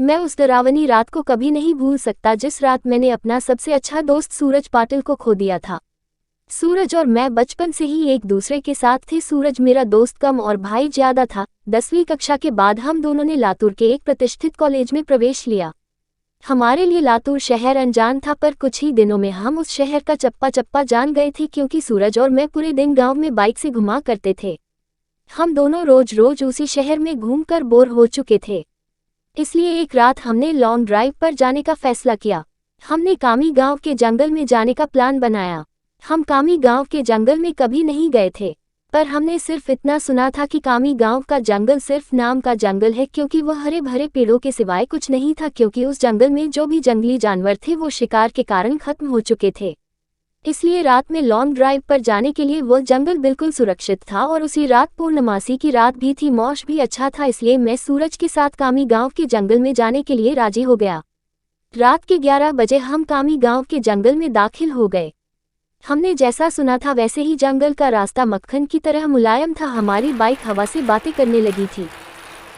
मैं उस डरावनी रात को कभी नहीं भूल सकता जिस रात मैंने अपना सबसे अच्छा दोस्त सूरज पाटिल को खो दिया था। सूरज और मैं बचपन से ही एक दूसरे के साथ थे। सूरज मेरा दोस्त कम और भाई ज्यादा था। 10वीं कक्षा के बाद हम दोनों ने लातूर के एक प्रतिष्ठित कॉलेज में प्रवेश लिया। हमारे लिए लातूर शहर अनजान था, पर कुछ ही दिनों में हम उस शहर का चप्पा चप्पा जान गए थे, क्योंकि सूरज और मैं पूरे दिन गांव में बाइक से घुमा करते थे। हम दोनों रोज रोज उसी शहर में घूमकर बोर हो चुके थे। इसलिए एक रात हमने लॉन्ग ड्राइव पर जाने का फैसला किया। हमने कामी गांव के जंगल में जाने का प्लान बनाया। हम कामी गांव के जंगल में कभी नहीं गए थे, पर हमने सिर्फ इतना सुना था कि कामी गांव का जंगल सिर्फ नाम का जंगल है, क्योंकि वह हरे भरे पेड़ों के सिवाय कुछ नहीं था, क्योंकि उस जंगल में जो भी जंगली जानवर थे वो शिकार के कारण खत्म हो चुके थे। इसलिए रात में लॉन्ग ड्राइव पर जाने के लिए वह जंगल बिल्कुल सुरक्षित था, और उसी रात पूर्णमासी की रात भी थी। मौसम भी अच्छा था, इसलिए मैं सूरज के साथ कामी गांव के जंगल में जाने के लिए राजी हो गया। रात के 11 बजे हम कामी गांव के जंगल में दाखिल हो गए। हमने जैसा सुना था वैसे ही जंगल का रास्ता मक्खन की तरह मुलायम था। हमारी बाइक हवा से बातें करने लगी थी।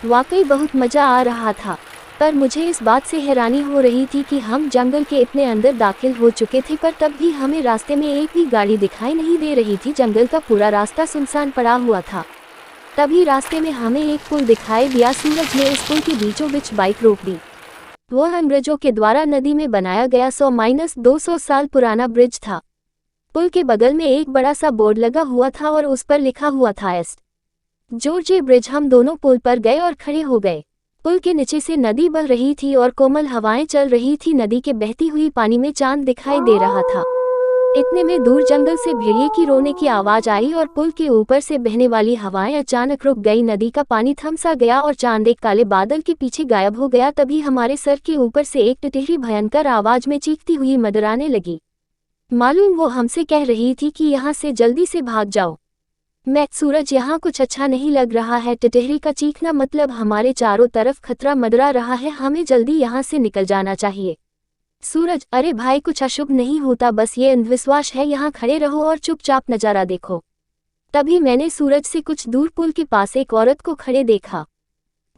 वाकई बहुत मजा आ रहा था, पर मुझे इस बात से हैरानी हो रही थी कि हम जंगल के इतने अंदर दाखिल हो चुके थे, पर तब भी हमें रास्ते में एक भी गाड़ी दिखाई नहीं दे रही थी। जंगल का पूरा रास्ता सुनसान पड़ा हुआ था। तभी रास्ते में हमें एक पुल दिखाई दिया। सूरज ने इस पुल के बीचों बीच बाइक रोक दी। वह अंग्रेजों के द्वारा नदी में बनाया गया 100-200 साल पुराना ब्रिज था। पुल के बगल में एक बड़ा सा बोर्ड लगा हुआ था और उस पर लिखा हुआ था एस्ट जॉर्ज ब्रिज। हम दोनों पुल पर गए और खड़े हो गए। पुल के नीचे से नदी बह रही थी और कोमल हवाएं चल रही थी। नदी के बहती हुई पानी में चांद दिखाई दे रहा था। इतने में दूर जंगल से भेड़िए की रोने की आवाज आई और पुल के ऊपर से बहने वाली हवाएं अचानक रुक गई। नदी का पानी थम सा गया और चांद एक काले बादल के पीछे गायब हो गया। तभी हमारे सर के ऊपर से एक टिटहरी भयंकर आवाज में चीखती हुई मंडराने लगी। मालूम वो हमसे कह रही थी कि यहाँ से जल्दी से भाग जाओ। मैं सूरज, यहाँ कुछ अच्छा नहीं लग रहा है। टिटहरी का चीखना मतलब हमारे चारों तरफ खतरा मंडरा रहा है। हमें जल्दी यहाँ से निकल जाना चाहिए। सूरज, अरे भाई, कुछ अशुभ नहीं होता, बस ये अंधविश्वास है। यहाँ खड़े रहो और चुपचाप नजारा देखो। तभी मैंने सूरज से कुछ दूर पुल के पास एक औरत को खड़े देखा।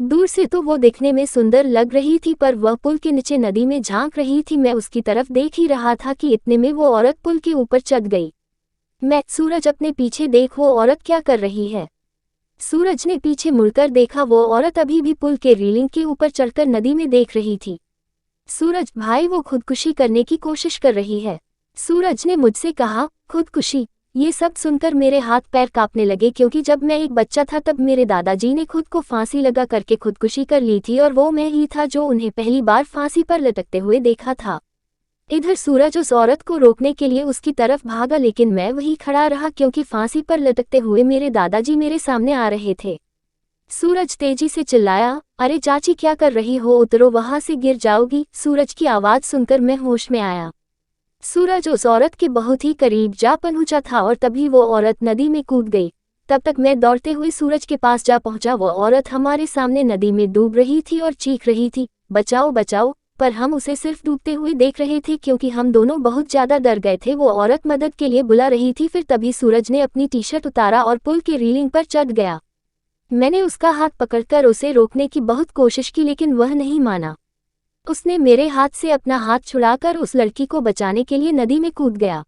दूर से तो वो दिखने में सुंदर लग रही थी, पर वह पुल के नीचे नदी में झांक रही थी। मैं उसकी तरफ देख ही रहा था कि इतने में वो औरत पुल के ऊपर चढ़ गई। मैं, सूरज अपने पीछे देख, वो औरत क्या कर रही है। सूरज ने पीछे मुड़कर देखा। वो औरत अभी भी पुल के रेलिंग के ऊपर चढ़कर नदी में देख रही थी। सूरज भाई, वो खुदकुशी करने की कोशिश कर रही है। सूरज ने मुझसे कहा। खुदकुशी? ये सब सुनकर मेरे हाथ पैर कांपने लगे, क्योंकि जब मैं एक बच्चा था तब मेरे दादाजी ने खुद को फांसी लगा करके खुदकुशी कर ली थी, और वो मैं ही था जो उन्हें पहली बार फांसी पर लटकते हुए देखा था। इधर सूरज उस औरत को रोकने के लिए उसकी तरफ भागा, लेकिन मैं वहीं खड़ा रहा, क्योंकि फांसी पर लटकते हुए मेरे दादाजी मेरे सामने आ रहे थे। सूरज तेजी से चिल्लाया, अरे चाची, क्या कर रही हो, उतरो, वहां से गिर जाओगी। सूरज की आवाज सुनकर मैं होश में आया। सूरज उस औरत के बहुत ही करीब जा पहुंचा था और तभी वो औरत नदी में कूद गई। तब तक मैं दौड़ते हुए सूरज के पास जा पहुंचा। वो औरत हमारे सामने नदी में डूब रही थी और चीख रही थी, बचाओ बचाओ, पर हम उसे सिर्फ डूबते हुए देख रहे थे, क्योंकि हम दोनों बहुत ज्यादा डर गए थे। वो औरत मदद के लिए बुला रही थी। फिर तभी सूरज ने अपनी टी-शर्ट उतारा और पुल के रेलिंग पर चढ़ गया। मैंने उसका हाथ पकड़कर उसे रोकने की बहुत कोशिश की, लेकिन वह नहीं माना। उसने मेरे हाथ से अपना हाथ छुड़ाकर उस लड़की को बचाने के लिए नदी में कूद गया।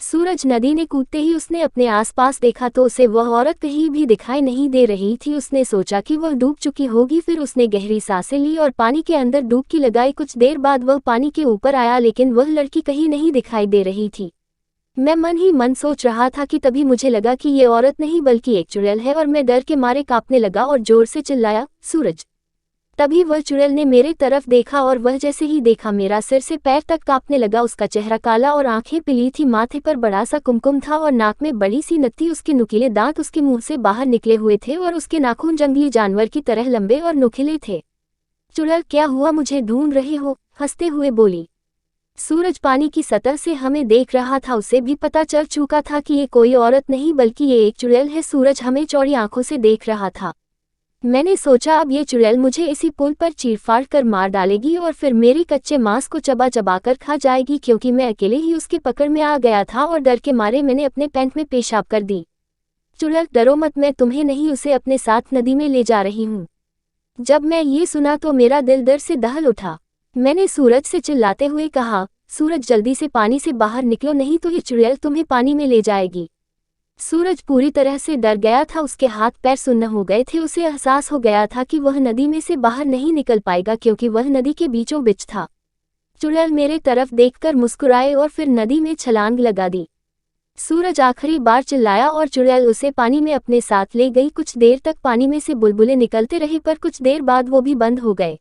सूरज नदी में कूदते ही उसने अपने आसपास देखा तो उसे वह औरत कहीं भी दिखाई नहीं दे रही थी। उसने सोचा कि वह डूब चुकी होगी। फिर उसने गहरी सांसें ली और पानी के अंदर डुबकी लगाई। कुछ देर बाद वह पानी के ऊपर आया, लेकिन वह लड़की कहीं नहीं दिखाई दे रही थी। मैं मन ही मन सोच रहा था कि तभी मुझे लगा कि ये औरत नहीं बल्कि एक चुड़ैल है, और मैं डर के मारे कांपने लगा और जोर से चिल्लाया, सूरज। तभी वह चुड़ैल ने मेरे तरफ देखा और वह जैसे ही देखा मेरा सिर से पैर तक कांपने लगा। उसका चेहरा काला और आंखें पीली थी। माथे पर बड़ा सा कुमकुम था और नाक में बड़ी सी नथ थी। उसके नुकीले दांत उसके मुंह से बाहर निकले हुए थे और उसके नाखून जंगली जानवर की तरह लंबे और नुकीले थे। चुड़ैल, क्या हुआ, मुझे ढूंढ रही हो? हंसते हुए बोली। सूरज पानी की सतह से हमें देख रहा था। उसे भी पता चल चुका था कि ये कोई औरत नहीं बल्कि ये एक चुड़ैल है। सूरज हमें चौड़ी आंखों से देख रहा था। मैंने सोचा अब ये चुड़ैल मुझे इसी पुल पर चीरफाड़ कर मार डालेगी और फिर मेरी कच्चे मांस को चबा चबा कर खा जाएगी, क्योंकि मैं अकेले ही उसके पकड़ में आ गया था और डर के मारे मैंने अपने पैंट में पेशाब कर दी। चुड़ैल, डरो मत, मैं तुम्हें नहीं, उसे अपने साथ नदी में ले जा रही हूँ। जब मैं ये सुना तो मेरा दिल डर से दहल उठा। मैंने सूरज से चिल्लाते हुए कहा, सूरज जल्दी से पानी से बाहर निकलो, नहीं तो ये चुड़ैल तुम्हें पानी में ले जाएगी। सूरज पूरी तरह से डर गया था, उसके हाथ पैर सुन्न हो गए थे। उसे एहसास हो गया था कि वह नदी में से बाहर नहीं निकल पाएगा क्योंकि वह नदी के बीचों बीच था। चुड़ैल मेरे तरफ देखकर मुस्कुराए और फिर नदी में छलांग लगा दी। सूरज आखिरी बार चिल्लाया और चुड़ैल उसे पानी में अपने साथ ले गई। कुछ देर तक पानी में से बुलबुले निकलते रहे पर कुछ देर बाद वो भी बंद हो गए।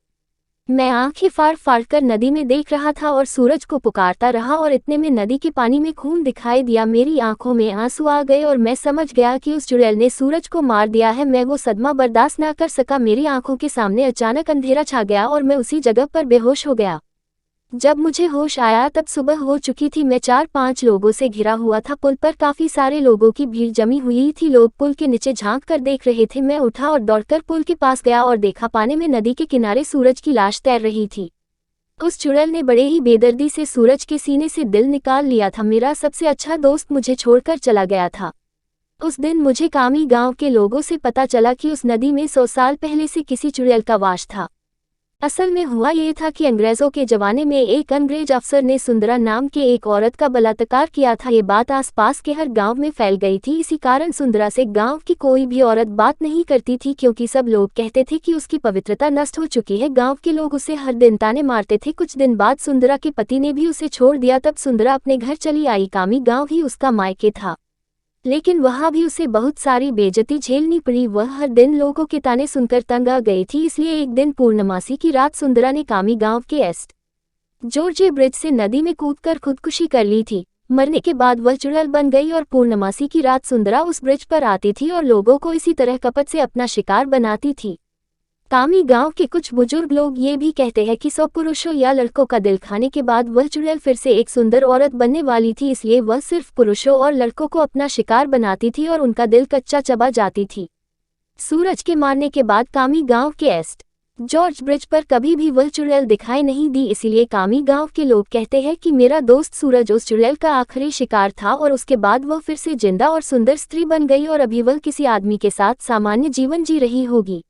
मैं आंखें फाड़ फाड़ कर नदी में देख रहा था और सूरज को पुकारता रहा और इतने में नदी के पानी में खून दिखाई दिया। मेरी आंखों में आंसू आ गए और मैं समझ गया कि उस चुड़ैल ने सूरज को मार दिया है। मैं वो सदमा बर्दाश्त ना कर सका। मेरी आंखों के सामने अचानक अंधेरा छा गया और मैं उसी जगह पर बेहोश हो गया। जब मुझे होश आया तब सुबह हो चुकी थी। मैं 4-5 लोगों से घिरा हुआ था। पुल पर काफी सारे लोगों की भीड़ जमी हुई थी। लोग पुल के नीचे झांक कर देख रहे थे। मैं उठा और दौड़कर पुल के पास गया और देखा पानी में नदी के किनारे सूरज की लाश तैर रही थी। उस चुड़ैल ने बड़े ही बेदर्दी से सूरज के सीने से दिल निकाल लिया था। मेरा सबसे अच्छा दोस्त मुझे छोड़कर चला गया था। उस दिन मुझे कामी गांव के लोगों से पता चला कि उस नदी में 100 साल पहले से किसी चुड़ैल का वास था। असल में हुआ ये था कि अंग्रेजों के जमाने में एक अंग्रेज अफसर ने सुंदरा नाम के एक औरत का बलात्कार किया था। ये बात आसपास के हर गांव में फैल गई थी। इसी कारण सुंदरा से गांव की कोई भी औरत बात नहीं करती थी क्योंकि सब लोग कहते थे कि उसकी पवित्रता नष्ट हो चुकी है। गांव के लोग उसे हर दिन ताने मारते थे। कुछ दिन बाद सुंदरा के पति ने भी उसे छोड़ दिया। तब सुंदरा अपने घर चली आई। कामी गांव ही उसका मायके था, लेकिन वहां भी उसे बहुत सारी बेइज्जती झेलनी पड़ी। वह हर दिन लोगों के ताने सुनकर तंग आ गई थी। इसलिए एक दिन पूर्णमासी की रात सुंदरा ने कामी गांव के एस्ट जॉर्जे ब्रिज से नदी में कूदकर खुदकुशी कर ली थी। मरने के बाद वह चुड़ैल बन गई और पूर्णमासी की रात सुंदरा उस ब्रिज पर आती थी और लोगों को इसी तरह कपट से अपना शिकार बनाती थी। कामी गांव के कुछ बुजुर्ग लोग ये भी कहते हैं कि 100 पुरुषों या लड़कों का दिल खाने के बाद वह चुड़ैल फिर से एक सुंदर औरत बनने वाली थी। इसलिए वह सिर्फ पुरुषों और लड़कों को अपना शिकार बनाती थी और उनका दिल कच्चा चबा जाती थी। सूरज के मारने के बाद कामी गांव के एस्ट जॉर्ज ब्रिज पर कभी भी वह चुड़ैल दिखाई नहीं दी। इसीलिए कामी गांव के लोग कहते हैं कि मेरा दोस्त सूरज उस चुड़ैल का आखिरी शिकार था और उसके बाद वह फिर से जिंदा और सुंदर स्त्री बन गई और अभी वह किसी आदमी के साथ सामान्य जीवन जी रही होगी।